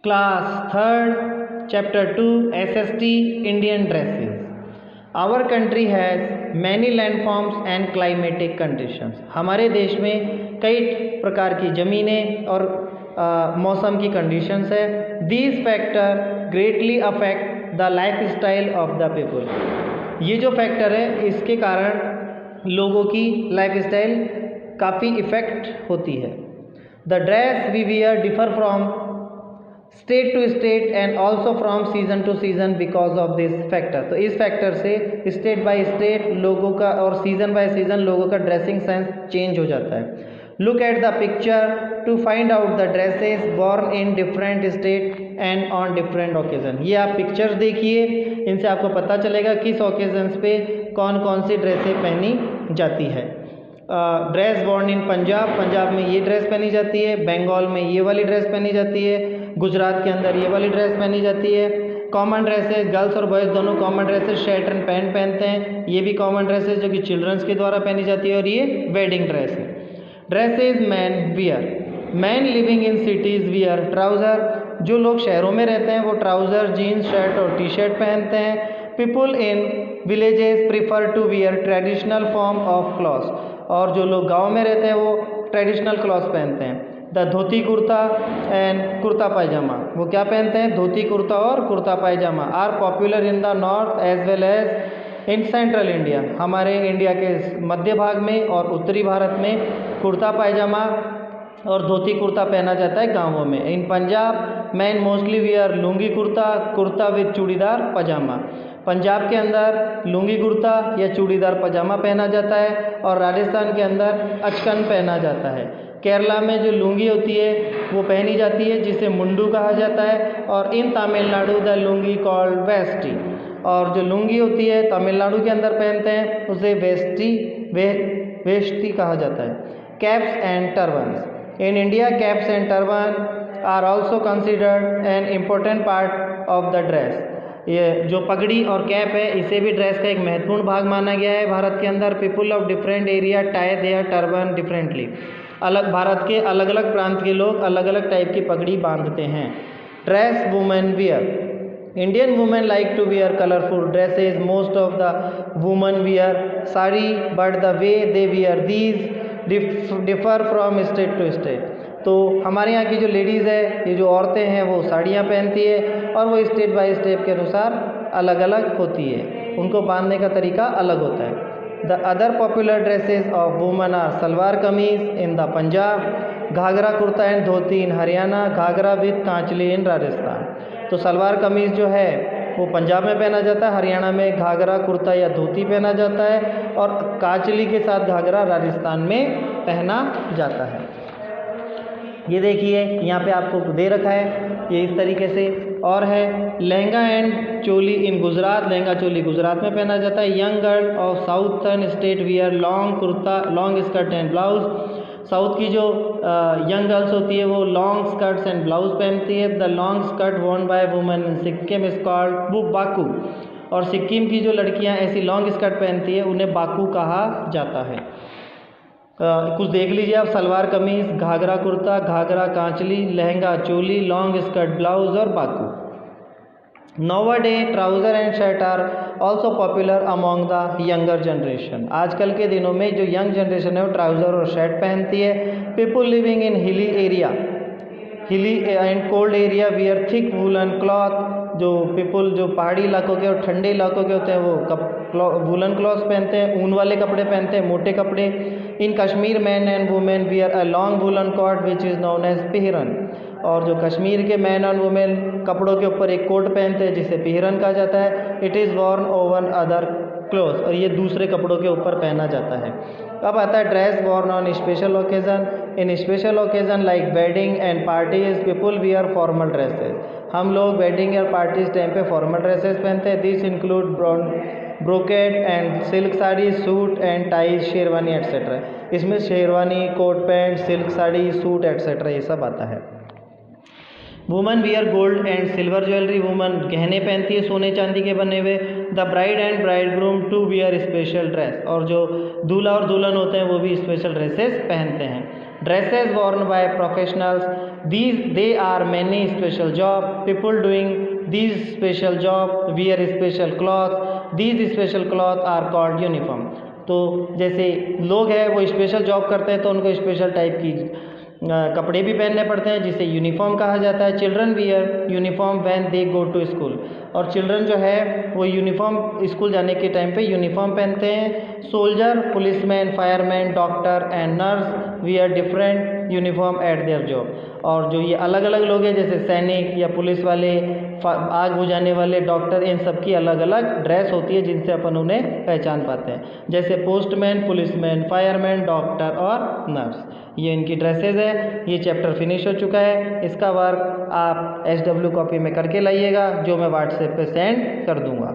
Class 3rd, Chapter 2, SST, Indian Dresses. Our country has many landforms and climatic conditions. हमारे देश में कई प्रकार की ज़मीनें और मौसम की कंडीशंस है. These factors greatly affect the lifestyle of the people. ये जो फैक्टर है इसके कारण लोगों की लाइफस्टाइल काफ़ी इफ़ेक्ट होती है. The dress we wear differ from state to state and also from season to season because of this factor. तो इस फैक्टर से स्टेट बाय स्टेट लोगों का और सीज़न बाय सीज़न लोगों का ड्रेसिंग सेंस चेंज हो जाता है. Look at the picture to find out the dresses born in different state and on different occasion. ये आप पिक्चर्स देखिए, इनसे आपको पता चलेगा किस ओकेजन्स पे कौन कौन सी ड्रेसें पहनी जाती है. Dress born in Punjab, Punjab में ये ड्रेस पहनी जाती है. बंगाल में ये वाली ड्रेस पहनी जाती है. गुजरात के अंदर ये वाली ड्रेस पहनी जाती है. कॉमन ड्रेसेस, गर्ल्स और बॉयज़ दोनों common dresses shirt and pant पहनते हैं. ये भी कॉमन ड्रेसेस जो कि चिल्ड्रंस के द्वारा पहनी जाती है और ये वेडिंग ड्रेस है. Dresses man wear, man living in cities wear trouser. जो लोग शहरों में रहते हैं वो ट्राउज़र, जीन्स, शर्ट और टी शर्ट पहनते हैं. People in villages prefer to wear traditional form of clothes. और जो लोग गाँव में रहते हैं वो ट्रेडिशनल क्लॉथ्स पहनते हैं. द धोती कुर्ता एंड कुर्ता पायजामा, वो क्या पहनते हैं? धोती कुर्ता और kurta pyjama. Are popular in the north as well as in central India. हमारे इंडिया के मध्य भाग में और उत्तरी भारत में कुर्ता पायजामा और धोती कुर्ता पहना जाता है गाँवों में. In Punjab man mostly wear lungi kurta, kurta with churidar pyjama. Punjab के अंदर लुंगी कुर्ता या चूड़ीदार पजामा पहना जाता है और राजस्थान के अंदर अचकन पहना जाता है. केरला में जो लुंगी होती है वो पहनी जाती है जिसे मुंडू कहा जाता है. और इन तमिलनाडु द लुंगी कॉल्ड वेस्टी. और जो लुंगी होती है तमिलनाडु के अंदर पहनते हैं उसे वेष्टी कहा जाता है. Caps and turbans, in India caps and turban are also considered an important part of the dress. ये जो पगड़ी और कैप है इसे भी ड्रेस का एक महत्वपूर्ण भाग माना गया है भारत के अंदर. People of different area tie their turban differently. अलग भारत के अलग अलग प्रांत के लोग अलग अलग टाइप की पगड़ी बांधते हैं. Dress women wear, Indian women like to wear colourful dresses. Most of the women wear sari but the way they wear these differ from state to state. तो हमारे यहाँ की जो लेडीज़ है, ये जो औरतें हैं वो साड़ियाँ पहनती है और वो स्टेट बाय स्टेट के अनुसार अलग अलग होती है. उनको बांधने का तरीका अलग होता है. The other popular dresses of women are salwar kameez in the Punjab, ghagra kurta and dhoti in Haryana, ghagra with kanchli in Rajasthan. तो सलवार कमीज जो है वो पंजाब में पहना जाता है, हरियाणा में घाघरा कुर्ता या धोती पहना जाता है और कांचली के साथ घाघरा राजस्थान में पहना जाता है. ये देखिए यहाँ पे आपको दे रखा है ये इस तरीके से. और है लहंगा एंड चोली इन गुजरात, लहंगा चोली गुजरात में पहना जाता है. Young girl of southern state wear long kurta, long skirt and blouse. South की जो यंग गर्ल्स होती है वो लॉन्ग स्कर्ट्स एंड ब्लाउज पहनती है. The long skirt Warne by women in Sikkim is called Baku. और सिक्किम की जो लड़कियाँ ऐसी लॉन्ग स्कर्ट पहनती है उन्हें बाकू कहा जाता है. कुछ देख लीजिए आप, salwar kameez, ghagra kurta, ghagra kanchli, lehenga choli, long skirt blouse और bakhu. Nowadays trouser and shirt are also popular among the younger generation. आजकल के दिनों में जो यंग जनरेशन है वो ट्राउज़र और शर्ट पहनती है. पीपल लिविंग इन हिली and cold area wear thick woollen cloth. जो पीपल जो पहाड़ी इलाकों के और ठंडे इलाकों के होते हैं वो वूलन क्लॉथ पहनते हैं, ऊन वाले कपड़े पहनते हैं, मोटे कपड़े. In Kashmir man and women wear a long woollen coat which is known as pheran. और जो कश्मीर के मैन और वुमेन कपड़ों के ऊपर एक कोट पहनते हैं जिसे पिहरन कहा जाता है. It is worn over other cloth, और ये दूसरे कपड़ों के ऊपर पहना जाता है. अब आता है dress worn on special occasion. In special occasion like wedding and parties people wear formal dresses. हम लोग वेडिंग या पार्टीज टाइम पे फॉर्मल ड्रेसेस पहनते हैं. This include brocade and silk sari, suit and tie, sherwani etcetera. इसमें sherwani, coat pant, silk sari, suit etcetera ये सब आता है. Women wear gold and silver jewellery. Women गहने पहनती है सोने चांदी के बने हुए. The bride and bridegroom to wear special dress. और जो दूल्हा और दुल्हन होते हैं वो भी स्पेशल ड्रेसेस पहनते हैं. Dresses Warne by professionals they are many special job, people doing these special job wear special cloth, these special cloth are called uniform। तो जैसे लोग हैं वो स्पेशल जॉब करते हैं तो उनको स्पेशल टाइप की कपड़े भी पहनने पड़ते हैं जिसे यूनिफॉर्म कहा जाता है। Children wear uniform when they go to school, और चिल्ड्रन जो है वो यूनिफॉर्म स्कूल जाने के टाइम पे यूनिफॉर्म पहनते हैं। Soldier, policeman, fireman, doctor and nurse wear different uniform eight their job. और जो ये अलग अलग लोग हैं जैसे सैनिक या पुलिस वाले, आग बुझाने वाले, डॉक्टर, इन सब की अलग अलग ड्रेस होती है जिनसे अपन उन्हें पहचान पाते हैं, जैसे पोस्टमैन, पुलिसमैन, फायरमैन, डॉक्टर और नर्स। ये इनकी ड्रेसेस है। ये चैप्टर फिनिश हो चुका है। इसका वर्क आप SW कॉपी में करके लाइएगा जो मैं व्हाट्सएप पे सेंड कर दूंगा।